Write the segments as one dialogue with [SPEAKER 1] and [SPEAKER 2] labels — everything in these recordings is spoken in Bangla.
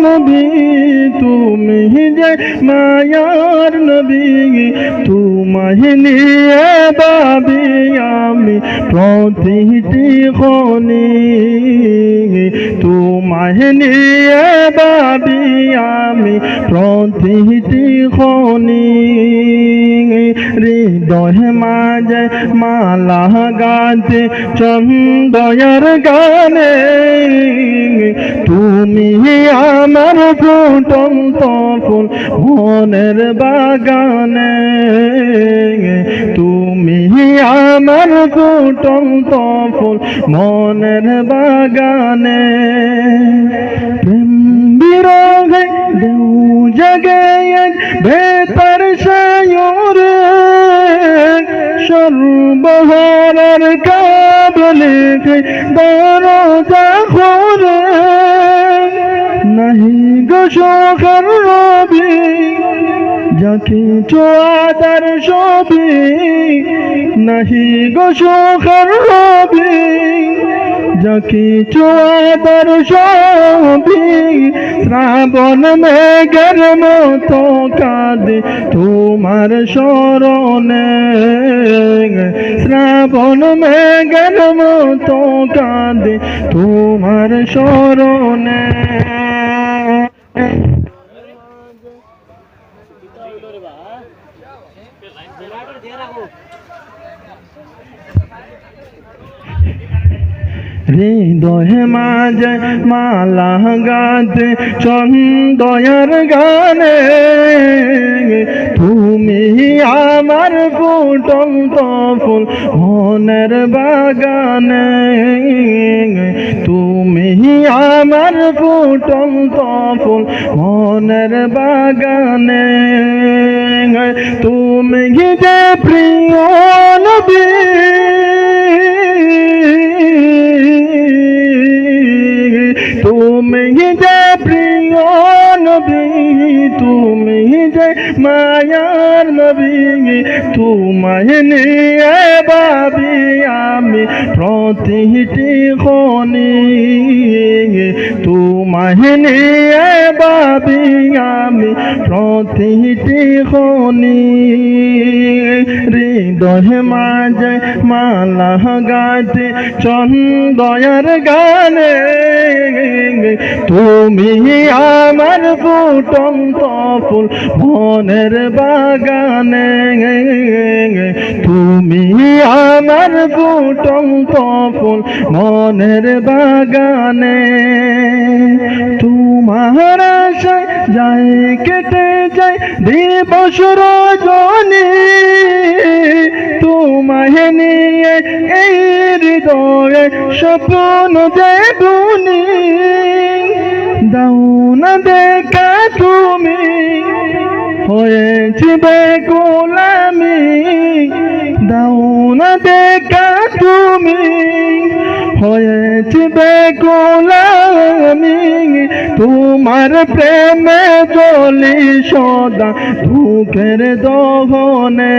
[SPEAKER 1] নবী তুমি যে মায়ার নবী তোমায় নিয়ে ভাবি আমি প্রতিটি ক্ষণে তোমায় নিয়ে ভাবি আমি প্রতিটি ক্ষণে হৃদয় মাঝে মালা গাতে চন্দয়ার গানে তুমি আমার ফুটন্ত ফুল মনের বাগানে তুমি আমার ফুটন্ত ফুল মনের বাগানে প্রেম বিরহে দেউ জগে বেতার সায়রে সর্বহারার কাবলে দরজা খোলে নাহি গো শোখার রবি যাকে চোয়াদার ছবি নাহি গো শোখার রবি যাকে চোয়াদার ছবি শ্রাবণ মেঘের মতো কাঁদে তোমার শরণে শ্রাবণ মেঘের মতো কাঁদে তোমার শরণে হৃদয় মাঝে মালা গাতে চন্দয়ার গানে তুমি আমার ফুটন্ত ফুল মনের বাগানে তুমি আমার ফুটন্ত ফুল মনের বাগানে তুমি যে প্রিয় নবী তুমি যে প্রিয় নবী তুমি যে মায়ার নবী তোমায় নিয়ে ভাবি আমি প্রতিটি ক্ষণে তোমায় নিয়ে ভাবি আমি প্রতিটি ক্ষণে হৃদয় মাঝে মালা গাতে চন্দয়ার গানে তুমি আমার ফুটন্ত ফুল মনের বাগানে তুমি আমার ফুটন্ত ফুল মনের বাগানে তোমার আশায় যায় কেটে যায় দিবস রজনী তোমায় নিয়ে এই হৃদয়ে স্বপ্ন দেবুনি দাও না দেখা তুমি হয়েছি বেকুল আমি দাও না দেখা তুমি হয়েছি বেকুল আমি তোমার প্রেমে চলি সদা দুঃখের দহনে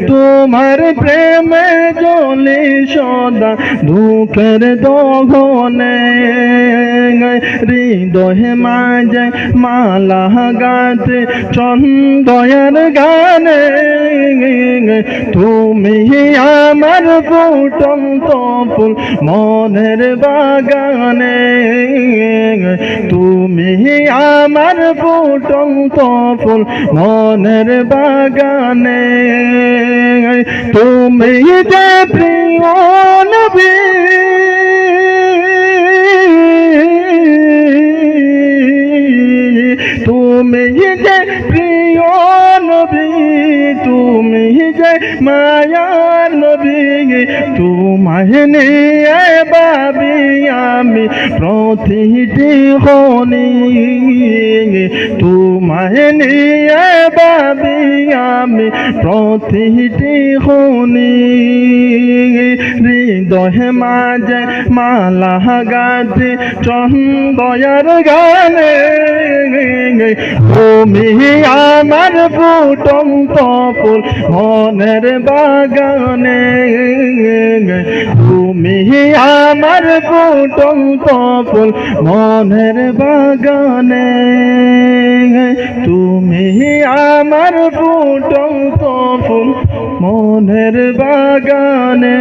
[SPEAKER 1] তোমার প্রেমে চলি সদা দুঃখের দহনে হৃদয় মাঝে মালা গাতে চন্দয়ার গানে তুমি আমার ফুটন্ত ফুল মনের বাগানে তুমি আমার ফুটন্ত ফুল মনের বাগানে তুমি যে প্রিয় নবী তুমি যে প্রিয় নবী তুমি যে মায়ার নবী তোমায় নিয়ে ভাবি আমি প্রতিটি ক্ষণে তোমায় নিয়ে ভাবি আমি প্রতিটি ক্ষণে হৃদয় মাঝে মালা গাতে চন্দয়ার গানে তুমি আমার ফুটন্ত ফুল মনের বাগানে তুমি আমার ফুটন্ত ফুল মনের বাগানে, তুমি আমার ফুটন্ত ফুল মনের বাগানে।